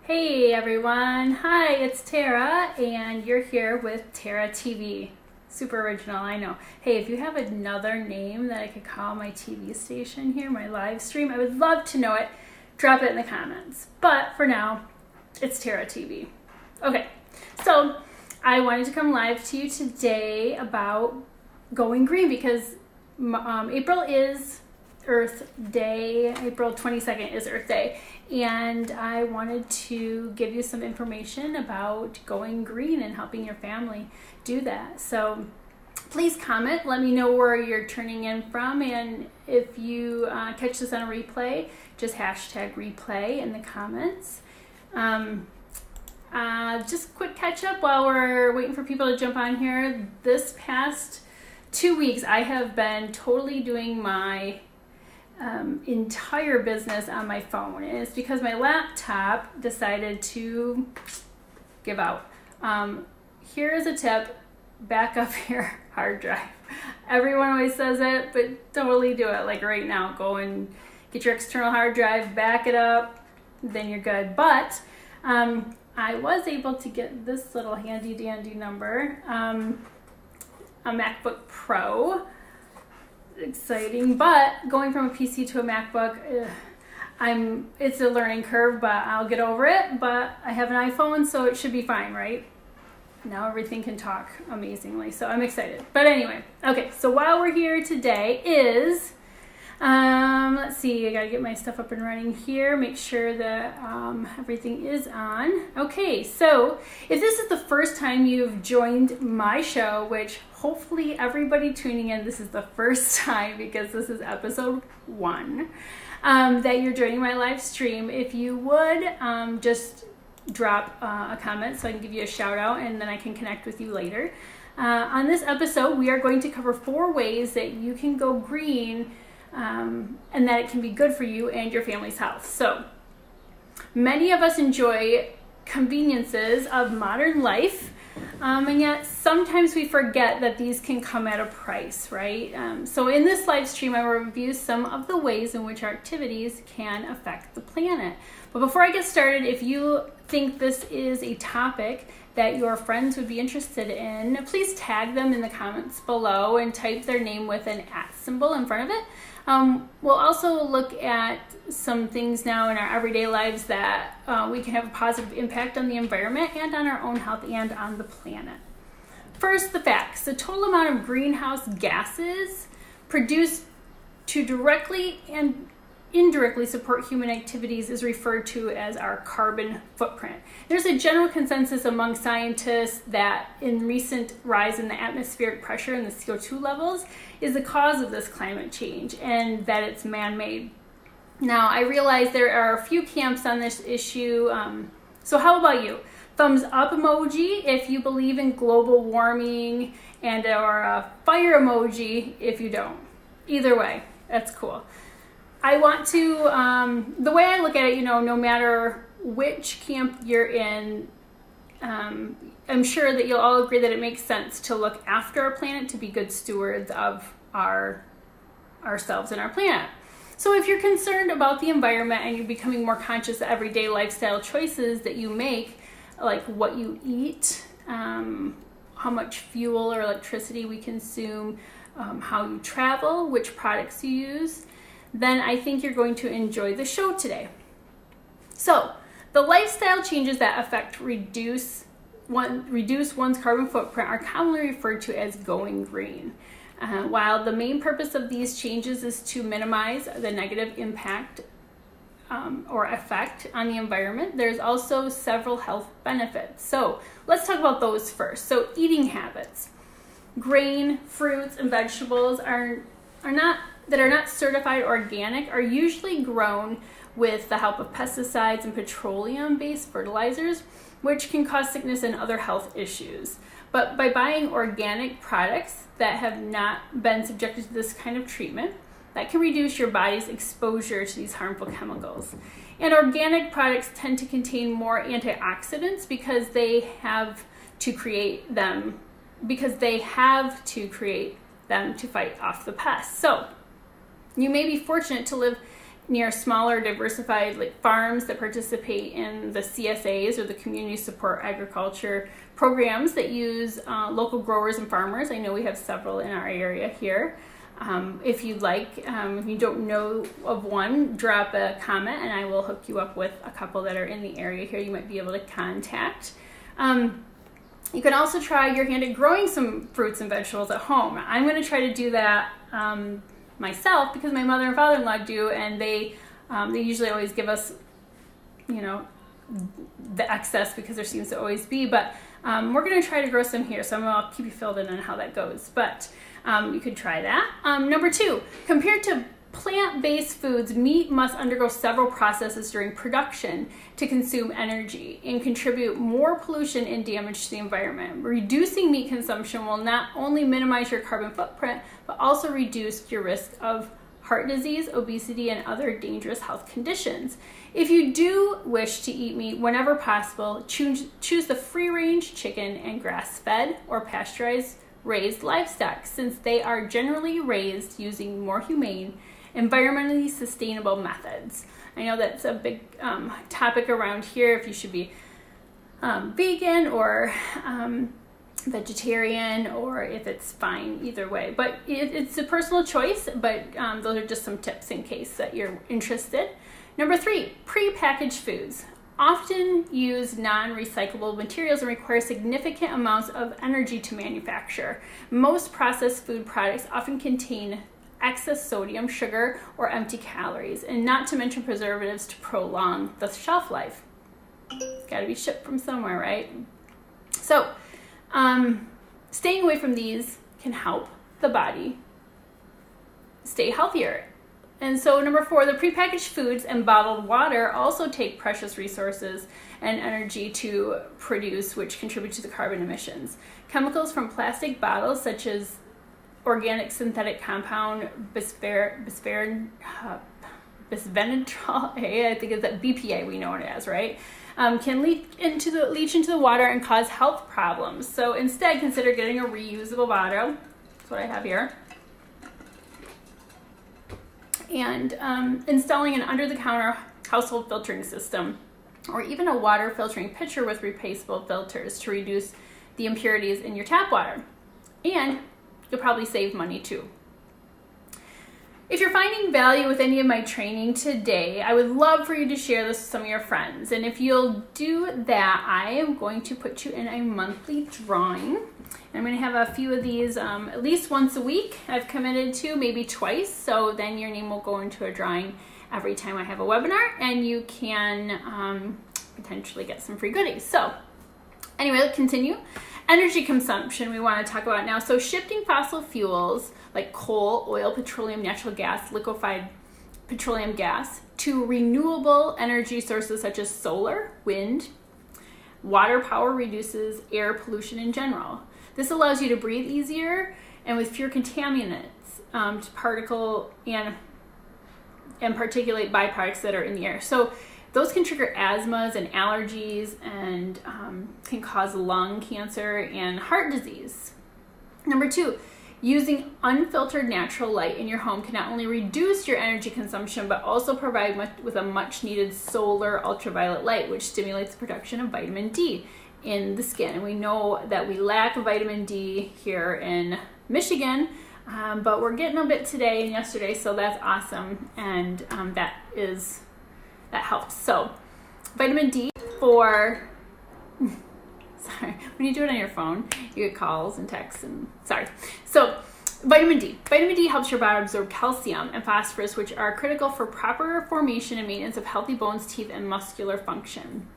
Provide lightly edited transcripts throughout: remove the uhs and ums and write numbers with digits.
Hey everyone, hi, it's Tarrah, and you're here with Tarrah TV. Super original, I know. Hey, if you have another name that I could call my TV station here, my live stream, I would love to know it. Drop it in the comments. But for now, it's Tarrah TV. Okay, so I wanted to come live to you today about going green because April is Earth Day. April 22nd is Earth Day, and I wanted to give you some information about going green and helping your family do that. So please comment, let me know where you're turning in from, and if you catch this on a replay, just hashtag replay in the comments. Just quick catch up while we're waiting for people to jump on here. This past 2 weeks I have been totally doing my entire business on my phone, and it's because my laptop decided to give out. Here is a tip: back up your hard drive. Everyone always says it, but totally do it. Like right now, go and get your external hard drive, back it up, then you're good. But I was able to get this little handy dandy number, a MacBook Pro. Exciting, but going from a PC to a MacBook, it's a learning curve, but I'll get over it. But I have an iPhone, so it should be fine, right? Now everything can talk amazingly, so I'm excited. But anyway, okay, so while we're here today is, let's see, I gotta get my stuff up and running here, make sure that everything is on. Okay, so if this is the first time you've joined my show, which hopefully everybody tuning in, this is the first time because this is episode 1, that you're joining my live stream, if you would just drop a comment so I can give you a shout out and then I can connect with you later. On this episode, we are going to cover 4 ways that you can go green and that it can be good for you and your family's health. So many of us enjoy conveniences of modern life, and yet sometimes we forget that these can come at a price, right? So in this live stream, I will review some of the ways in which our activities can affect the planet. But before I get started, if you think this is a topic that your friends would be interested in, please tag them in the comments below and type their name with an @ symbol in front of it. We'll also look at some things now in our everyday lives that we can have a positive impact on the environment and on our own health and on the planet. First, the facts. The total amount of greenhouse gases produced to directly and indirectly support human activities is referred to as our carbon footprint. There's a general consensus among scientists that in recent rise in the atmospheric pressure and the CO2 levels is the cause of this climate change and that it's man-made. Now, I realize there are a few camps on this issue, so how about you? Thumbs up emoji if you believe in global warming, and or a fire emoji if you don't. Either way, that's cool. I want to, the way I look at it, no matter which camp you're in, I'm sure that you'll all agree that it makes sense to look after our planet, to be good stewards of ourselves and our planet. So if you're concerned about the environment and you're becoming more conscious of everyday lifestyle choices that you make, like what you eat, how much fuel or electricity we consume, how you travel, which products you use, then I think you're going to enjoy the show today. So, the lifestyle changes that affect reduce one's carbon footprint are commonly referred to as going green. While the main purpose of these changes is to minimize the negative impact or effect on the environment, there's also several health benefits. So, let's talk about those first. So, eating habits. Grain, fruits, and vegetables that are not certified organic are usually grown with the help of pesticides and petroleum-based fertilizers, which can cause sickness and other health issues. But by buying organic products that have not been subjected to this kind of treatment, that can reduce your body's exposure to these harmful chemicals. And organic products tend to contain more antioxidants because they have to create them to fight off the pests. So you may be fortunate to live near smaller diversified like farms that participate in the CSAs or the community support agriculture programs that use local growers and farmers. I know we have several in our area here. If you'd like, if you don't know of one, drop a comment and I will hook you up with a couple that are in the area here you might be able to contact. You can also try your hand at growing some fruits and vegetables at home. I'm going to try to do that myself because my mother and father-in-law do, and they usually always give us, you know, the excess because there seems to always be. But we're going to try to grow some here, so I'll keep you filled in on how that goes. But you could try that. Number 2, compared to plant-based foods, meat must undergo several processes during production to consume energy and contribute more pollution and damage to the environment. Reducing meat consumption will not only minimize your carbon footprint, but also reduce your risk of heart disease, obesity, and other dangerous health conditions. If you do wish to eat meat whenever possible, choose the free-range chicken and grass-fed or pasteurized raised livestock, since they are generally raised using more humane, environmentally sustainable methods. I know that's a big topic around here, if you should be vegan or vegetarian, or if it's fine either way. But it's a personal choice, but those are just some tips in case that you're interested. Number 3, pre-packaged foods often use non-recyclable materials and require significant amounts of energy to manufacture. Most processed food products often contain excess sodium, sugar, or empty calories, and not to mention preservatives to prolong the shelf life. It's got to be shipped from somewhere, right? So, staying away from these can help the body stay healthier. And so number 4, the prepackaged foods and bottled water also take precious resources and energy to produce, which contribute to the carbon emissions. Chemicals from plastic bottles, such as organic synthetic compound bisphenotyl A, I think it's that BPA we know it as, right? Can leach into the water and cause health problems. So instead, consider getting a reusable bottle. That's what I have here. And installing an under-the-counter household filtering system, or even a water filtering pitcher with replaceable filters to reduce the impurities in your tap water. And you'll probably save money too. If you're finding value with any of my training today, I would love for you to share this with some of your friends. And if you'll do that, I am going to put you in a monthly drawing. I'm going to have a few of these at least once a week. I've committed to, maybe twice. So then your name will go into a drawing every time I have a webinar, and you can potentially get some free goodies. So anyway, let's continue. Energy consumption we want to talk about now. So shifting fossil fuels like coal, oil, petroleum, natural gas, liquefied petroleum gas to renewable energy sources such as solar, wind, water power reduces air pollution in general. This allows you to breathe easier and with fewer contaminants, particle and particulate byproducts that are in the air. So those can trigger asthmas and allergies and can cause lung cancer and heart disease. Number 2, using unfiltered natural light in your home can not only reduce your energy consumption, but also provide with a much needed solar ultraviolet light, which stimulates the production of vitamin D in the skin. And we know that we lack vitamin D here in Michigan, but we're getting a bit today and yesterday, so that's awesome, and that helps. So vitamin D for sorry, when you do it on your phone, you get calls and texts and so vitamin D helps your body absorb calcium and phosphorus, which are critical for proper formation and maintenance of healthy bones, teeth, and muscular function.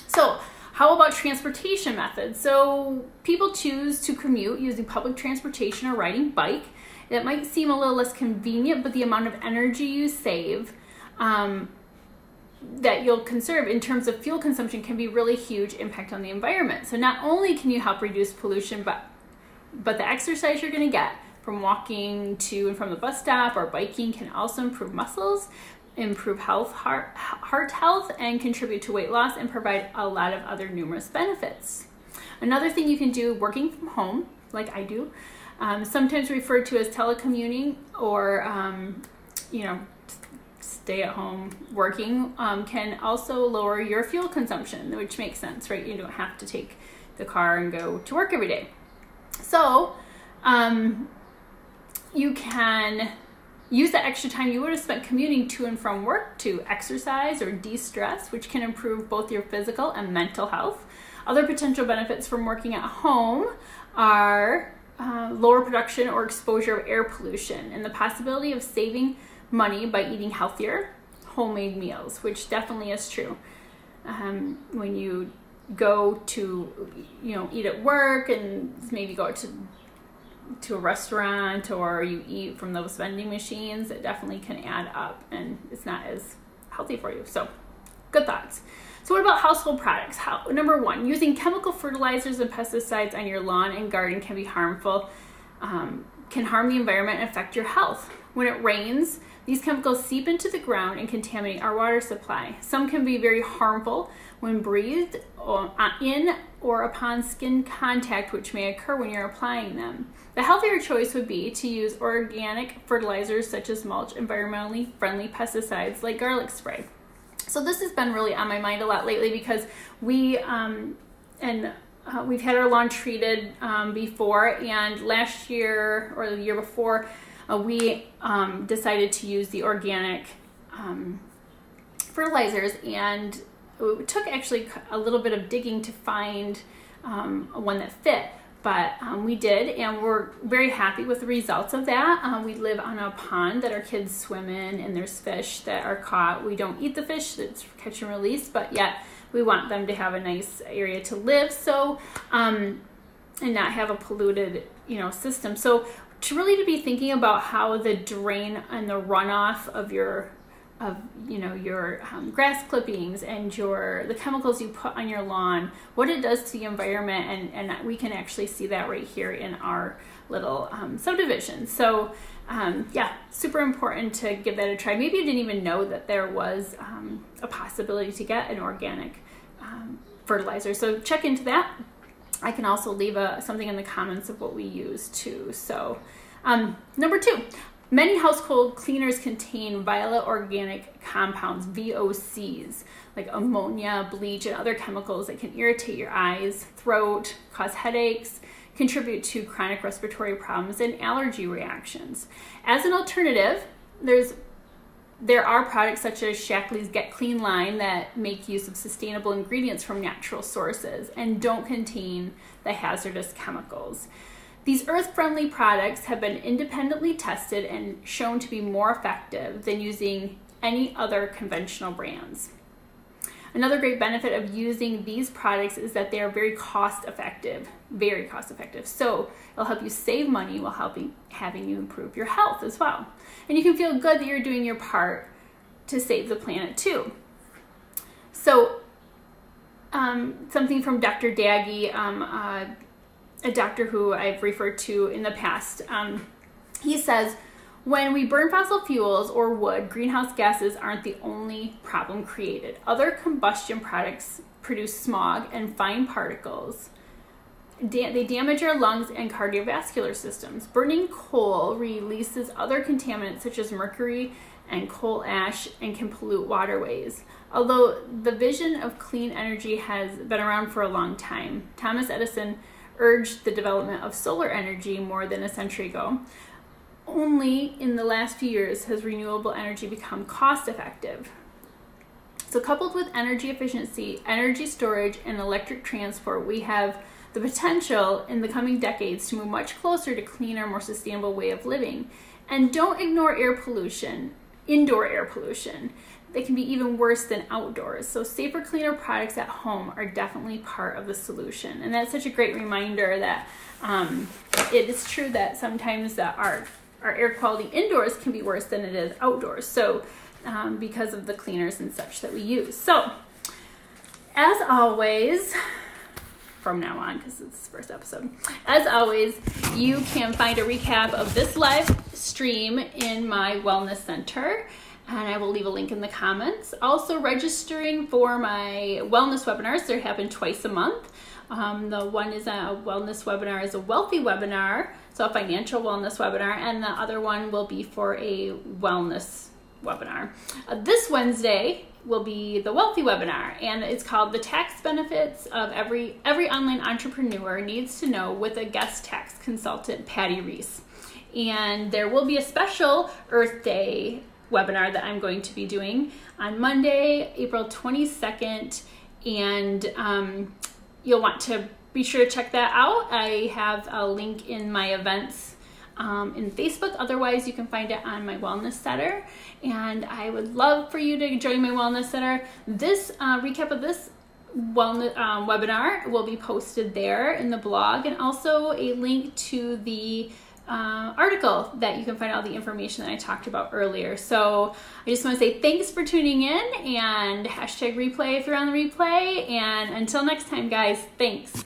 So how about transportation methods? So people choose to commute using public transportation or riding bike. That might seem a little less convenient, but the amount of energy you save that you'll conserve in terms of fuel consumption can be really huge impact on the environment. So not only can you help reduce pollution, but the exercise you're going to get from walking to and from the bus stop or biking can also improve muscles, improve heart health, and contribute to weight loss and provide a lot of other numerous benefits. Another thing you can do working from home, like I do, sometimes referred to as telecommuting or stay at home working, can also lower your fuel consumption, which makes sense, right? You don't have to take the car and go to work every day. So you can use that extra time you would have spent commuting to and from work to exercise or de-stress, which can improve both your physical and mental health. Other potential benefits from working at home are lower production or exposure of air pollution and the possibility of saving money by eating healthier homemade meals, which definitely is true. When you go to, eat at work and maybe go to a restaurant or you eat from those vending machines, it definitely can add up and it's not as healthy for you. So good thoughts. So what about household products? Number one, using chemical fertilizers and pesticides on your lawn and garden can be harmful, can harm the environment and affect your health. When it rains, these chemicals seep into the ground and contaminate our water supply. Some can be very harmful when breathed in or upon skin contact, which may occur when you're applying them. The healthier choice would be to use organic fertilizers such as mulch, environmentally friendly pesticides like garlic spray. So this has been really on my mind a lot lately because we've had our lawn treated before, and last year or the year before, we decided to use the organic fertilizers, and it took actually a little bit of digging to find one that fit, but we did, and we're very happy with the results of that. We live on a pond that our kids swim in, and there's fish that are caught. We don't eat the fish, it's catch and release, but yet we want them to have a nice area to live, so and not have a polluted system. So to be thinking about how the drain and the runoff of your grass clippings and the chemicals you put on your lawn, what it does to the environment, and we can actually see that right here in our little subdivision. So super important to give that a try. Maybe you didn't even know that there was a possibility to get an organic fertilizer, so check into that. I can also leave something in the comments of what we use too. So number two, many household cleaners contain volatile organic compounds, VOCs, like ammonia, bleach, and other chemicals that can irritate your eyes, throat, cause headaches, contribute to chronic respiratory problems and allergy reactions. As an alternative, there are products such as Shaklee's Get Clean line that make use of sustainable ingredients from natural sources and don't contain the hazardous chemicals. These earth-friendly products have been independently tested and shown to be more effective than using any other conventional brands. Another great benefit of using these products is that they are very cost effective. So it'll help you save money while having you improve your health as well. And you can feel good that you're doing your part to save the planet too. So something from Dr. Daggy, a doctor who I've referred to in the past, he says, when we burn fossil fuels or wood, greenhouse gases aren't the only problem created. Other combustion products produce smog and fine particles. They damage our lungs and cardiovascular systems. Burning coal releases other contaminants such as mercury and coal ash and can pollute waterways. Although the vision of clean energy has been around for a long time, Thomas Edison urged the development of solar energy more than a century ago. Only in the last few years has renewable energy become cost effective. So coupled with energy efficiency, energy storage, and electric transport, we have the potential in the coming decades to move much closer to cleaner, more sustainable way of living. And don't ignore air pollution, indoor air pollution. They can be even worse than outdoors. So safer, cleaner products at home are definitely part of the solution. And that's such a great reminder that it is true that sometimes that our air quality indoors can be worse than it is outdoors. So because of the cleaners and such that we use. So as always, from now on, because it's the first episode, as always, you can find a recap of this live stream in my wellness center, and I will leave a link in the comments. Also, registering for my wellness webinars. They happen twice a month. The one is a wellness webinar, is a wealthy webinar, so a financial wellness webinar, and the other one will be for a wellness webinar. This Wednesday will be the Wealthy webinar, and it's called The Tax Benefits of Every Online Entrepreneur Needs to Know, with a guest tax consultant, Patty Reese. And there will be a special Earth Day webinar that I'm going to be doing on Monday, April 22nd, and you'll want to be sure to check that out. I have a link in my events in Facebook. Otherwise, you can find it on my Wellness Center, and I would love for you to join my Wellness Center. This recap of this wellness webinar will be posted there in the blog, and also a link to the article that you can find all the information that I talked about earlier. So I just want to say thanks for tuning in, and hashtag replay if you're on the replay, and until next time, guys, thanks.